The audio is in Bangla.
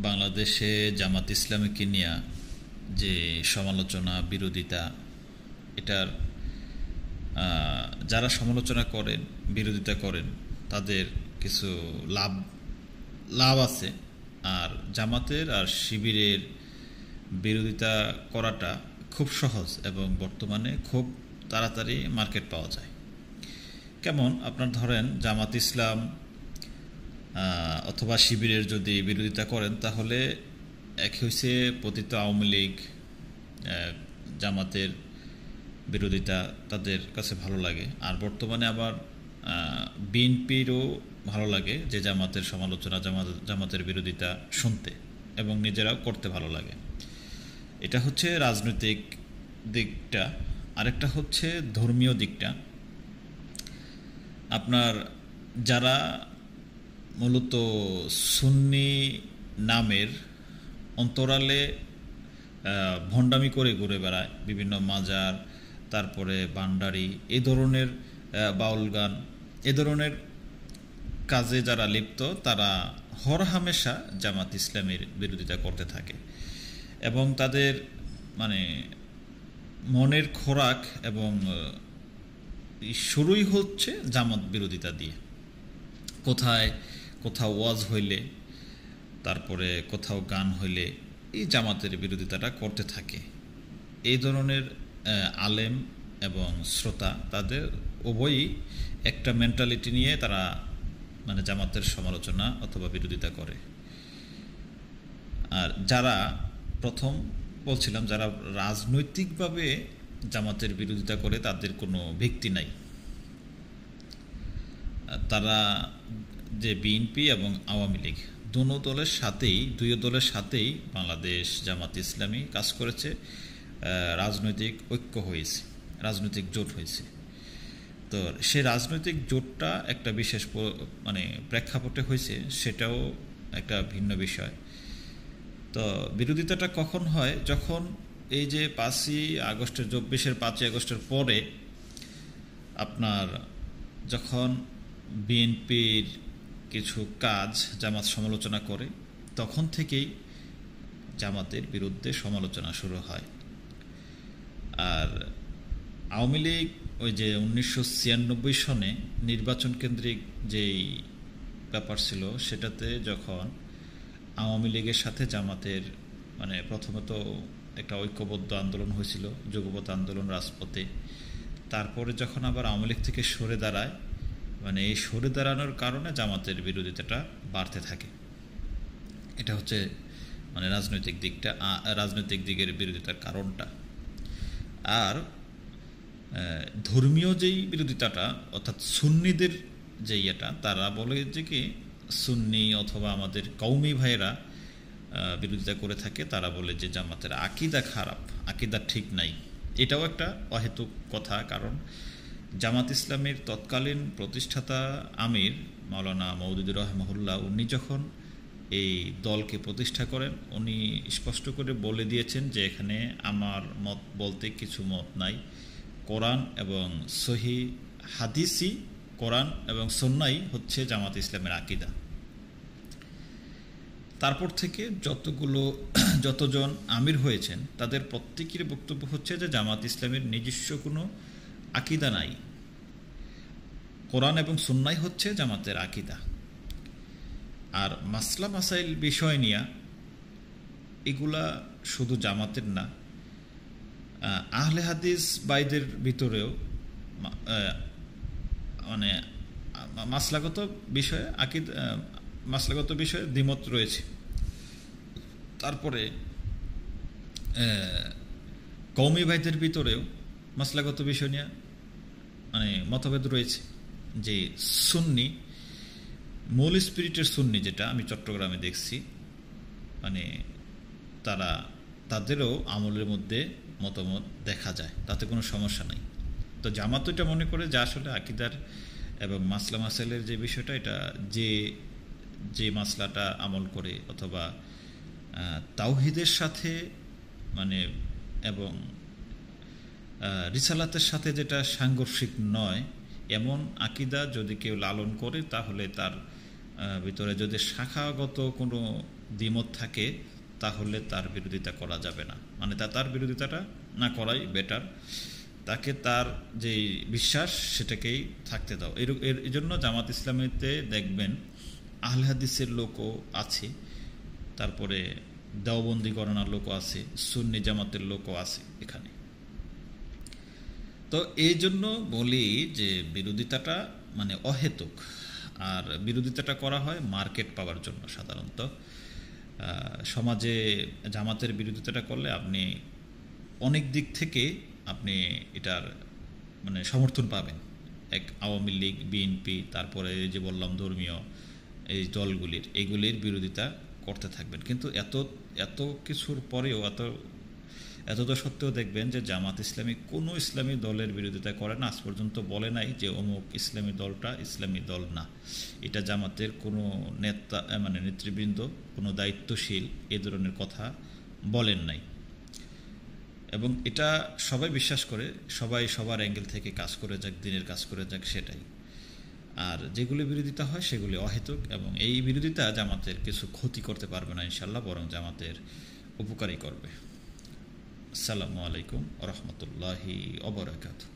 বাংলাদেশে জামাত ইসলামীকে নিয়ে যে সমালোচনা বিরোধিতা, এটার যারা সমালোচনা করেন, বিরোধিতা করেন, তাদের কিছু লাভ লাভ আছে। আর জামাতের আর শিবিরের বিরোধিতা করাটা খুব সহজ এবং বর্তমানে খুব তাড়াতাড়ি মার্কেট পাওয়া যায়। কেমন, আপনার ধরেন জামাত ইসলাম অথবা শিবিরের যদি বিরোধিতা করেন, তাহলে এক হইছে পতিত আওয়ামী লীগ, জামাতের বিরোধিতা তাদের কাছে ভালো লাগে। আর বর্তমানে আবার বিএনপিরও ভালো লাগে যে জামাতের সমালোচনা, জামাতের বিরোধিতা শুনতে এবং নিজেরাও করতে ভালো লাগে। এটা হচ্ছে রাজনৈতিক দিকটা। আরেকটা হচ্ছে ধর্মীয় দিকটা। আপনার যারা মূলত সুন্নি নামের অন্তরালে ভণ্ডামি করে ঘুরে বেড়ায়, বিভিন্ন মাজার, তারপরে বান্ডারি, এই ধরনের বাউল গান, এ ধরনের কাজে যারা লিপ্ত, তারা হরহামেশা জামাত ইসলামের বিরোধিতা করতে থাকে এবং তাদের মানে মনের খোরাক এবং শুরুই হচ্ছে জামাত বিরোধিতা দিয়ে। কোথাও ওয়াজ হইলে, তারপরে কোথাও গান হইলে এই জামাতের বিরোধিতাটা করতে থাকে। এই ধরনের আলেম এবং শ্রোতা, তাদের উভয়ই একটা মেন্টালিটি নিয়ে তারা মানে জামাতের সমালোচনা অথবা বিরোধিতা করে। আর যারা প্রথম বলছিলাম, যারা রাজনৈতিকভাবে জামাতের বিরোধিতা করে, তাদের কোনো ভিত্তি নাই। তারা যে বিএনপি এবং আওয়ামী লীগ দুই দলের সাথেই বাংলাদেশ জামাত ইসলামী কাজ করেছে, রাজনৈতিক ঐক্য হয়েছে, রাজনৈতিক জোট হয়েছে। তো সেই রাজনৈতিক জোটটা একটা বিশেষ মানে প্রেক্ষাপটে হয়েছে, সেটাও একটা ভিন্ন বিষয়। তো বিরোধিতাটা কখন হয়? যখন এই যে 5ই আগস্টের পরে আপনার যখন বিএনপির কিছু কাজ জামাত সমালোচনা করে, তখন থেকেই জামাতের বিরুদ্ধে সমালোচনা শুরু হয়। আর আওয়ামী লীগ ওই যে 1996 সনে নির্বাচন কেন্দ্রিক যেই ব্যাপার ছিল, সেটাতে যখন আওয়ামী লীগের সাথে জামাতের মানে প্রথমত একটা ঐক্যবদ্ধ আন্দোলন হয়েছিল, যুগপৎ আন্দোলন রাজপথে। তারপরে যখন আবার আওয়ামী লীগ থেকে সরে দাঁড়ায়, মানে এই সরে দাঁড়ানোর কারণে জামাতের বিরোধিতাটা বাড়তে থাকে। এটা হচ্ছে মানে রাজনৈতিক দিকের বিরোধিতার কারণটা। আর ধর্মীয় যেই বিরোধিতাটা, অর্থাৎ সুন্নিদের যে ইয়েটা, তারা বলে যে কি সুন্নি অথবা আমাদের কওমি ভাইয়েরা বিরোধিতা করে থাকে। তারা বলে যে জামাতের আকিদা খারাপ, আকিদা ঠিক নাই। এটাও একটা অহেতুক কথা। কারণ জামাত ইসলামের তৎকালীন প্রতিষ্ঠাতা আমির মাওলানা মওদুদুর রহমাহুল্লাহ, উনি যখন এই দলকে প্রতিষ্ঠা করেন, উনি স্পষ্ট করে বলে দিয়েছেন যে এখানে আমার মত বলতে কিছু মত নাই। কোরআন এবং সহি হাদিসই, কোরআন এবং সুন্নাহই হচ্ছে জামাত ইসলামের আকিদা। তারপর থেকে যতজন আমির হয়েছেন, তাদের প্রত্যেকের বক্তব্য হচ্ছে যে জামাত ইসলামের নিজস্ব কোনো আকিদা নাই, কোরআন এবং সুন্নাহই হচ্ছে জামাতের আকিদা। আর মাসলা মাসাইল বিষয় নিয়ে এগুলা শুধু জামাতের না, আহলে হাদিস বাইদের ভিতরেও মানে মাসলাগত বিষয়ে দ্বিমত রয়েছে। তারপরে কওমি ভাইদের ভিতরেও মাসলাগত বিষয় নিয়ে মানে মতভেদ রয়েছে। যে সুন্নি, মূল স্পিরিটের সুন্নি, যেটা আমি চট্টগ্রামে দেখছি, মানে তাদেরও আমলের মধ্যে মতামত দেখা যায়, তাতে কোনো সমস্যা নাই। তো জামাত এটা মনে করে যে আসলে আকিদার এবং মাসলা মাসাইলের যে বিষয়টা, এটা যে মাসলাটা আমল করে অথবা তাওহীদের সাথে মানে এবং রিসালাতের সাথে যেটা সাংঘর্ষিক নয়, এমন আকিদা যদি কেউ লালন করে, তাহলে তার ভিতরে যদি শাখাগত কোনো দ্বিমত থাকে তাহলে তার বিরোধিতা করা যাবে না, মানে তার বিরোধিতাটা না করাই বেটার। তাকে তার যে বিশ্বাস সেটাকেই থাকতে দাও। এই জন্য জামাত ইসলামীতে দেখবেন আহলে হাদিসের লোকও আছে, তারপরে দেওবন্দি গণনার লোকও আছে, সুন্নি জামাতের লোকও আছে এখানে। তো এই জন্য বলি যে বিরোধিতাটা মানে অহেতুক, আর বিরোধিতাটা করা হয় মার্কেট পাওয়ার জন্য। সাধারণত সমাজে জামাতের বিরোধিতাটা করলে আপনি অনেক দিক থেকে আপনি এটার মানে সমর্থন পাবেন। এক আওয়ামী লীগ, বিএনপি, তারপরে যে বললাম ধর্মীয় এই দলগুলির, এগুলির বিরোধিতা করতে থাকবেন। কিন্তু এত কিছুর পরেও এত সত্ত্বেও দেখবেন যে জামাত ইসলামী কোনো ইসলামী দলের বিরোধিতা করে না, আজ পর্যন্ত বলে নাই যে অমুক ইসলামী দলটা ইসলামী দল না। এটা জামাতের কোনো নেতা মানে নেতৃবৃন্দ, কোনো দায়িত্বশীল এ ধরনের কথা বলেন নাই, এবং এটা সবাই বিশ্বাস করে, সবাই সবার অ্যাঙ্গেল থেকে কাজ করে যাক, দিনের কাজ করে যাক, সেটাই। আর যেগুলি বিরোধিতা হয় সেগুলি অহেতুক, এবং এই বিরোধিতা জামাতের কিছু ক্ষতি করতে পারবে না ইনশাল্লাহ, বরং জামাতের উপকারই করবে। আসসালামু আলাইকুম ওয়া রাহমাতুল্লাহি ওয়া বারাকাতুহু।